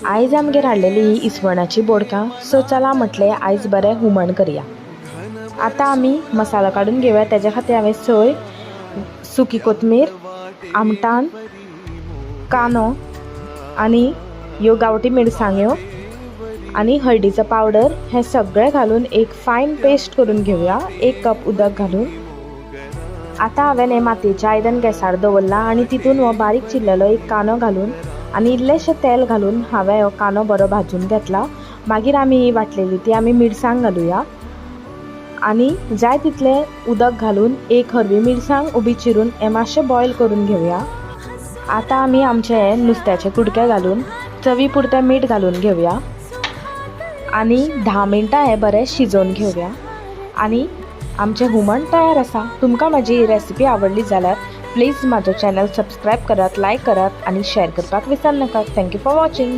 आयज आमगेर हाडलेली ही इसवणाची बोडकां, सो चला म्हटलें आयज बरें हुमण करया। आतां आमी मसालो काडून घेवया। तेज्या खातीर हांवें सोय, सुकी कोथमीर, आमटाण, कांदो आनी ह्यो गांवठी मिरसांग्यो आनी हळदीचो पावडर हें सगळें घालून एक फायन पेस्ट करून घेवया, 1 कप उदक घालून। आतां हांवें हें मातयेचें आयदन गॅसार दवरलां आनी तितून हो बारीक चिरलेलो एक कांदो घालून आनी इल्लेशें तेल घालून हांवें हो कांदो बरो भाजून घेतला। मागीर आमी ही वाटलेली ती आमी मिरसांग घालुया आनी जाय तितलें उदक घालून एक हरवी मिरसांग उबी चिरून हें मातशें बॉयल करून घेवया। आतां आमी आमचे नुस्त्याचे कुडके घालून चवी पुरतें मीठ घालून घेवया आनी 10 मिनटां हें बरें शिजोवन घेवया आनी आमचें हुमण तयार आसा। तुमकां म्हाजी ही रेसिपी आवडली जाल्यार प्लीज म्हाजो चॅनल सबस्क्रायब करात, लायक करात आनी शेअर करपाक विसरनाकात। Thank you for watching.